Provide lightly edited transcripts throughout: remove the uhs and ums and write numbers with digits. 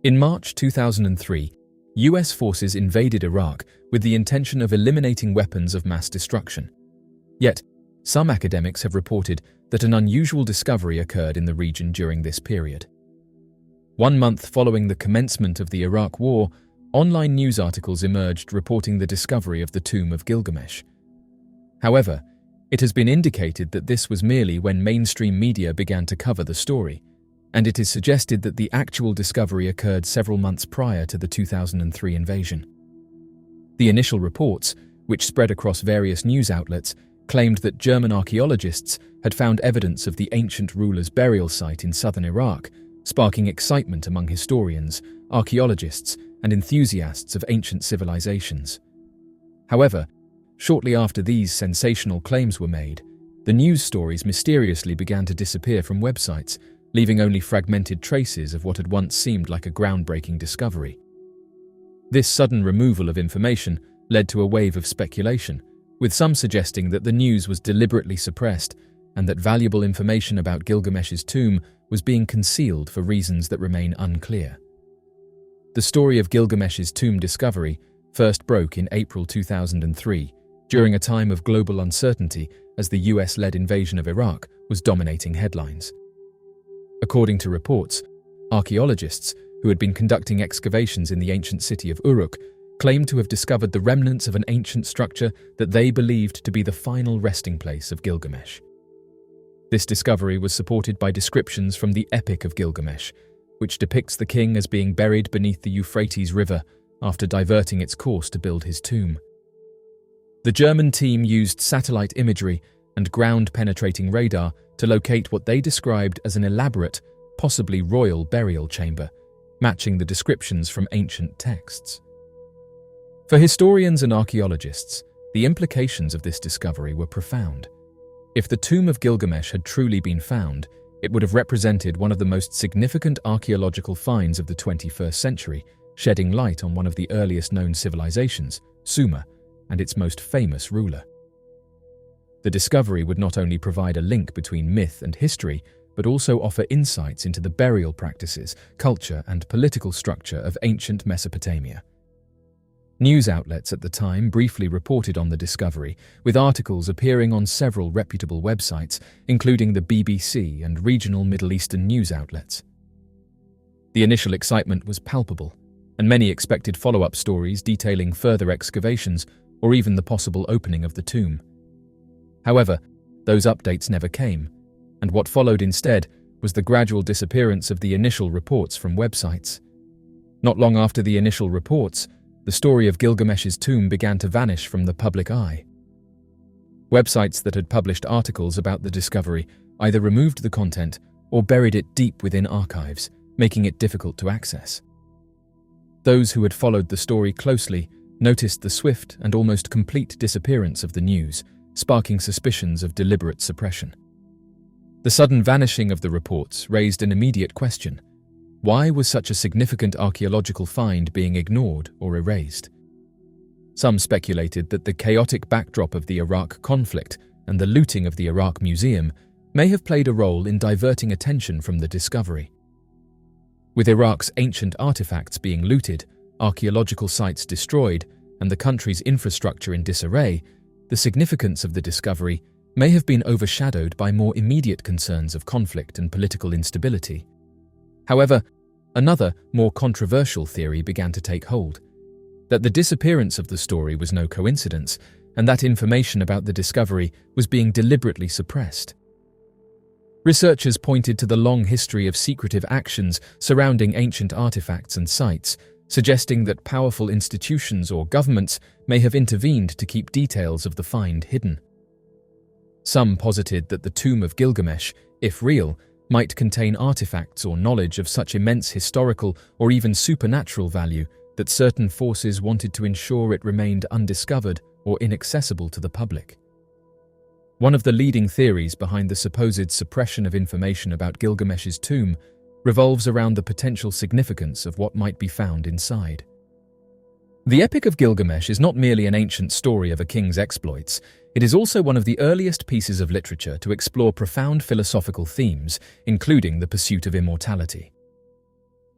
In March 2003, US forces invaded Iraq with the intention of eliminating weapons of mass destruction. Yet, some academics have reported that an unusual discovery occurred in the region during this period. 1 month following the commencement of the Iraq War, online news articles emerged reporting the discovery of the tomb of Gilgamesh. However, it has been indicated that this was merely when mainstream media began to cover the story, and it is suggested that the actual discovery occurred several months prior to the 2003 invasion. The initial reports, which spread across various news outlets, claimed that German archaeologists had found evidence of the ancient ruler's burial site in southern Iraq, sparking excitement among historians, archaeologists, and enthusiasts of ancient civilizations. However, shortly after these sensational claims were made, the news stories mysteriously began to disappear from websites, leaving only fragmented traces of what had once seemed like a groundbreaking discovery. This sudden removal of information led to a wave of speculation, with some suggesting that the news was deliberately suppressed and that valuable information about Gilgamesh's tomb was being concealed for reasons that remain unclear. The story of Gilgamesh's tomb discovery first broke in April 2003, during a time of global uncertainty as the US-led invasion of Iraq was dominating headlines. According to reports, archaeologists who had been conducting excavations in the ancient city of Uruk claimed to have discovered the remnants of an ancient structure that they believed to be the final resting place of Gilgamesh. This discovery was supported by descriptions from the Epic of Gilgamesh, which depicts the king as being buried beneath the Euphrates River after diverting its course to build his tomb. The German team used satellite imagery and ground-penetrating radar to locate what they described as an elaborate, possibly royal burial chamber, matching the descriptions from ancient texts. For historians and archaeologists, the implications of this discovery were profound. If the tomb of Gilgamesh had truly been found, it would have represented one of the most significant archaeological finds of the 21st century, shedding light on one of the earliest known civilizations, Sumer, and its most famous ruler. The discovery would not only provide a link between myth and history, but also offer insights into the burial practices, culture, and political structure of ancient Mesopotamia. News outlets at the time briefly reported on the discovery, with articles appearing on several reputable websites, including the BBC and regional Middle Eastern news outlets. The initial excitement was palpable, and many expected follow-up stories detailing further excavations or even the possible opening of the tomb. However, those updates never came, and what followed instead was the gradual disappearance of the initial reports from websites. Not long after the initial reports, the story of Gilgamesh's tomb began to vanish from the public eye. Websites that had published articles about the discovery either removed the content or buried it deep within archives, making it difficult to access. Those who had followed the story closely noticed the swift and almost complete disappearance of the news, sparking suspicions of deliberate suppression. The sudden vanishing of the reports raised an immediate question: why was such a significant archaeological find being ignored or erased? Some speculated that the chaotic backdrop of the Iraq conflict and the looting of the Iraq Museum may have played a role in diverting attention from the discovery. With Iraq's ancient artifacts being looted, archaeological sites destroyed, and the country's infrastructure in disarray, the significance of the discovery may have been overshadowed by more immediate concerns of conflict and political instability. However, another, more controversial theory began to take hold: that the disappearance of the story was no coincidence, and that information about the discovery was being deliberately suppressed. Researchers pointed to the long history of secretive actions surrounding ancient artifacts and sites, suggesting that powerful institutions or governments may have intervened to keep details of the find hidden. Some posited that the tomb of Gilgamesh, if real, might contain artifacts or knowledge of such immense historical or even supernatural value that certain forces wanted to ensure it remained undiscovered or inaccessible to the public. One of the leading theories behind the supposed suppression of information about Gilgamesh's tomb revolves around the potential significance of what might be found inside. The Epic of Gilgamesh is not merely an ancient story of a king's exploits, it is also one of the earliest pieces of literature to explore profound philosophical themes, including the pursuit of immortality.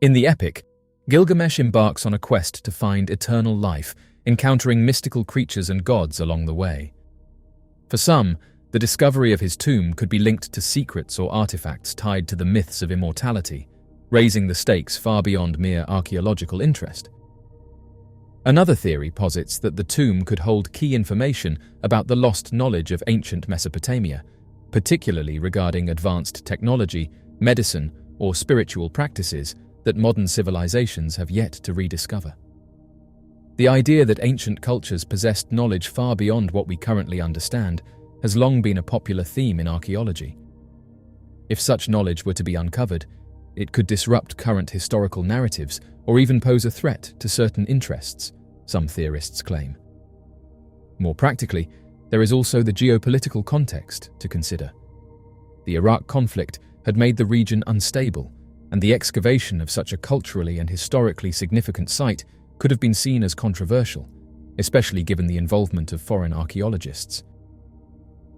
In the epic, Gilgamesh embarks on a quest to find eternal life, encountering mystical creatures and gods along the way. For some, the discovery of his tomb could be linked to secrets or artifacts tied to the myths of immortality, raising the stakes far beyond mere archaeological interest. Another theory posits that the tomb could hold key information about the lost knowledge of ancient Mesopotamia, particularly regarding advanced technology, medicine, or spiritual practices that modern civilizations have yet to rediscover. The idea that ancient cultures possessed knowledge far beyond what we currently understand has long been a popular theme in archaeology. If such knowledge were to be uncovered, it could disrupt current historical narratives or even pose a threat to certain interests, some theorists claim. More practically, there is also the geopolitical context to consider. The Iraq conflict had made the region unstable, and the excavation of such a culturally and historically significant site could have been seen as controversial, especially given the involvement of foreign archaeologists.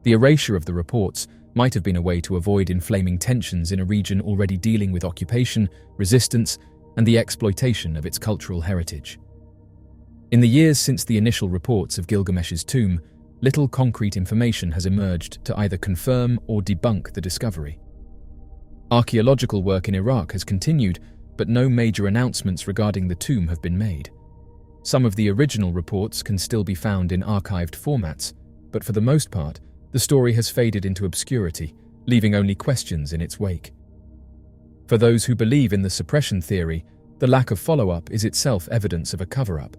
The erasure of the reports might have been a way to avoid inflaming tensions in a region already dealing with occupation, resistance, and the exploitation of its cultural heritage. In the years since the initial reports of Gilgamesh's tomb, little concrete information has emerged to either confirm or debunk the discovery. Archaeological work in Iraq has continued, but no major announcements regarding the tomb have been made. Some of the original reports can still be found in archived formats, but for the most part, the story has faded into obscurity, leaving only questions in its wake. For those who believe in the suppression theory, the lack of follow-up is itself evidence of a cover-up.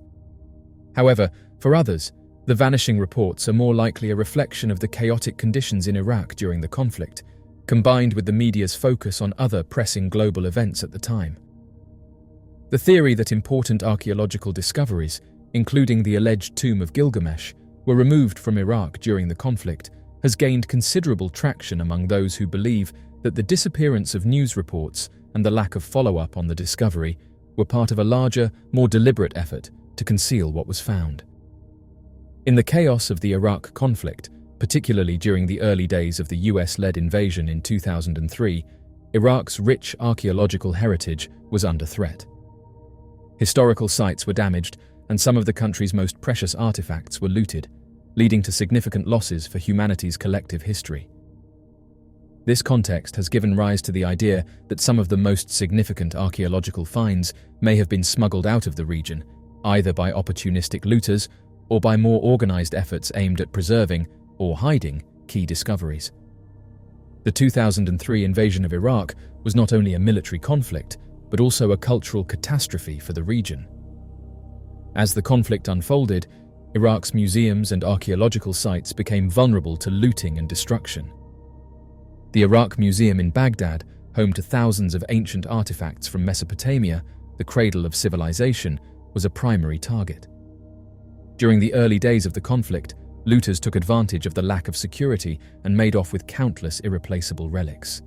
However, for others, the vanishing reports are more likely a reflection of the chaotic conditions in Iraq during the conflict, combined with the media's focus on other pressing global events at the time. The theory that important archaeological discoveries, including the alleged tomb of Gilgamesh, were removed from Iraq during the conflict has gained considerable traction among those who believe that the disappearance of news reports and the lack of follow-up on the discovery were part of a larger, more deliberate effort to conceal what was found. In the chaos of the Iraq conflict, particularly during the early days of the US-led invasion in 2003, Iraq's rich archaeological heritage was under threat. Historical sites were damaged, and some of the country's most precious artifacts were looted, leading to significant losses for humanity's collective history. This context has given rise to the idea that some of the most significant archaeological finds may have been smuggled out of the region, either by opportunistic looters or by more organized efforts aimed at preserving or hiding key discoveries. The 2003 invasion of Iraq was not only a military conflict, but also a cultural catastrophe for the region. As the conflict unfolded, Iraq's museums and archaeological sites became vulnerable to looting and destruction. The Iraq Museum in Baghdad, home to thousands of ancient artifacts from Mesopotamia, the cradle of civilization, was a primary target. During the early days of the conflict, looters took advantage of the lack of security and made off with countless irreplaceable relics.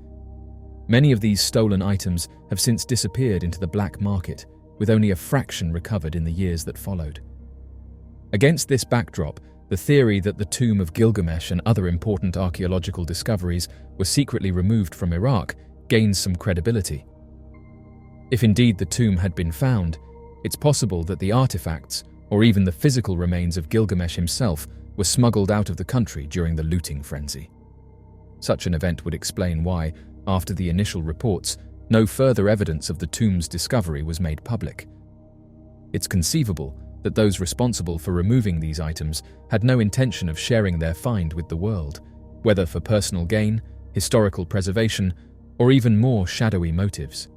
Many of these stolen items have since disappeared into the black market, with only a fraction recovered in the years that followed. Against this backdrop, the theory that the tomb of Gilgamesh and other important archaeological discoveries were secretly removed from Iraq gains some credibility. If indeed the tomb had been found, it's possible that the artifacts, or even the physical remains of Gilgamesh himself, were smuggled out of the country during the looting frenzy. Such an event would explain why, after the initial reports, no further evidence of the tomb's discovery was made public. It's conceivable that those responsible for removing these items had no intention of sharing their find with the world, whether for personal gain, historical preservation, or even more shadowy motives.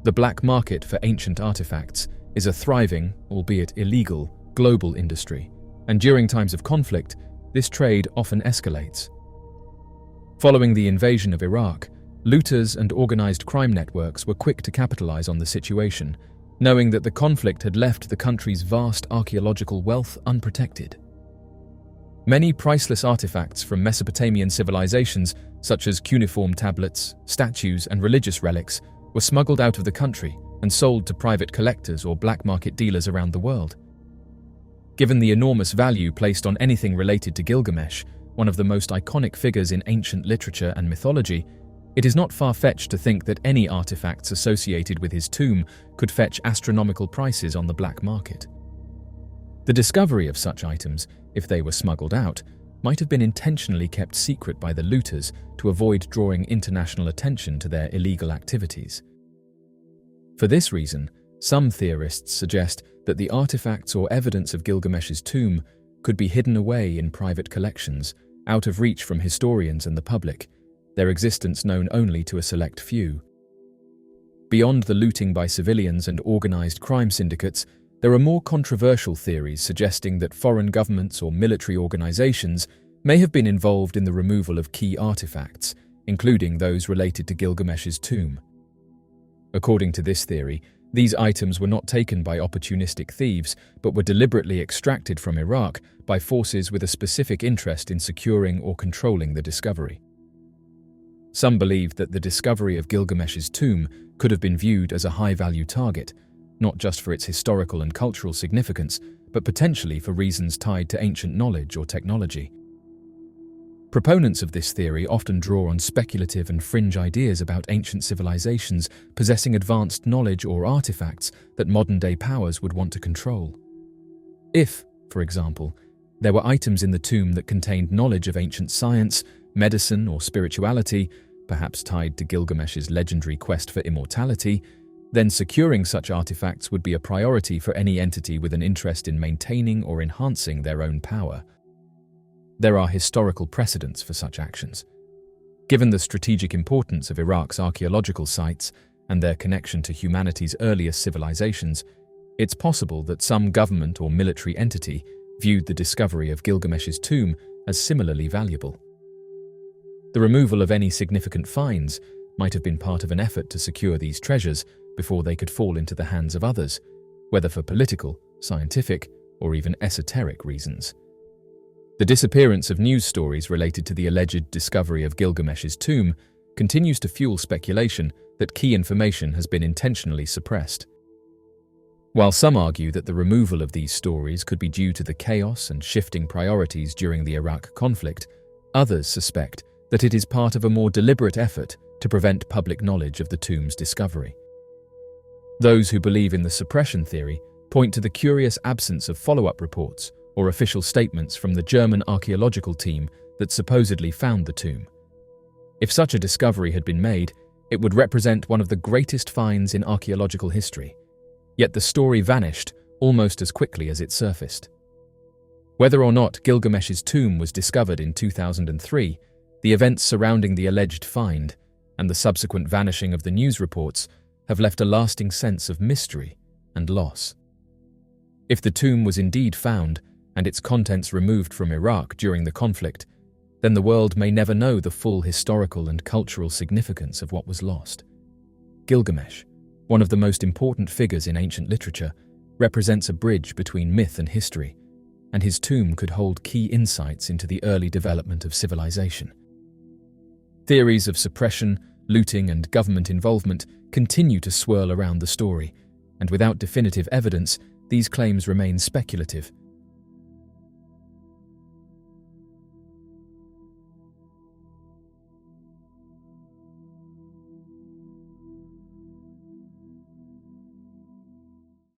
The black market for ancient artifacts is a thriving, albeit illegal, global industry, and during times of conflict, this trade often escalates. Following the invasion of Iraq, looters and organized crime networks were quick to capitalize on the situation, knowing that the conflict had left the country's vast archaeological wealth unprotected. Many priceless artifacts from Mesopotamian civilizations, such as cuneiform tablets, statues, and religious relics, were smuggled out of the country and sold to private collectors or black market dealers around the world. Given the enormous value placed on anything related to Gilgamesh, one of the most iconic figures in ancient literature and mythology, It is not far-fetched to think that any artifacts associated with his tomb could fetch astronomical prices on the black market. The discovery of such items, if they were smuggled out, might have been intentionally kept secret by the looters to avoid drawing international attention to their illegal activities. For this reason, some theorists suggest that the artifacts or evidence of Gilgamesh's tomb could be hidden away in private collections, out of reach from historians and the public, their existence known only to a select few. Beyond the looting by civilians and organized crime syndicates, there are more controversial theories suggesting that foreign governments or military organizations may have been involved in the removal of key artifacts, including those related to Gilgamesh's tomb. According to this theory, these items were not taken by opportunistic thieves, but were deliberately extracted from Iraq by forces with a specific interest in securing or controlling the discovery. Some believed that the discovery of Gilgamesh's tomb could have been viewed as a high-value target, not just for its historical and cultural significance, but potentially for reasons tied to ancient knowledge or technology. Proponents of this theory often draw on speculative and fringe ideas about ancient civilizations possessing advanced knowledge or artifacts that modern-day powers would want to control. If, for example, there were items in the tomb that contained knowledge of ancient science, medicine, or spirituality, perhaps tied to Gilgamesh's legendary quest for immortality, then securing such artifacts would be a priority for any entity with an interest in maintaining or enhancing their own power. There are historical precedents for such actions. Given the strategic importance of Iraq's archaeological sites and their connection to humanity's earliest civilizations, it's possible that some government or military entity viewed the discovery of Gilgamesh's tomb as similarly valuable. The removal of any significant finds might have been part of an effort to secure these treasures before they could fall into the hands of others, whether for political, scientific, or even esoteric reasons. The disappearance of news stories related to the alleged discovery of Gilgamesh's tomb continues to fuel speculation that key information has been intentionally suppressed. While some argue that the removal of these stories could be due to the chaos and shifting priorities during the Iraq conflict, others suspect that it is part of a more deliberate effort to prevent public knowledge of the tomb's discovery. Those who believe in the suppression theory point to the curious absence of follow-up reports or official statements from the German archaeological team that supposedly found the tomb. If such a discovery had been made, it would represent one of the greatest finds in archaeological history. Yet the story vanished almost as quickly as it surfaced. Whether or not Gilgamesh's tomb was discovered in 2003, the events surrounding the alleged find and the subsequent vanishing of the news reports have left a lasting sense of mystery and loss. If the tomb was indeed found and its contents removed from Iraq during the conflict, then the world may never know the full historical and cultural significance of what was lost. Gilgamesh, one of the most important figures in ancient literature, represents a bridge between myth and history, and his tomb could hold key insights into the early development of civilization. Theories of suppression, looting, and government involvement continue to swirl around the story, and without definitive evidence, these claims remain speculative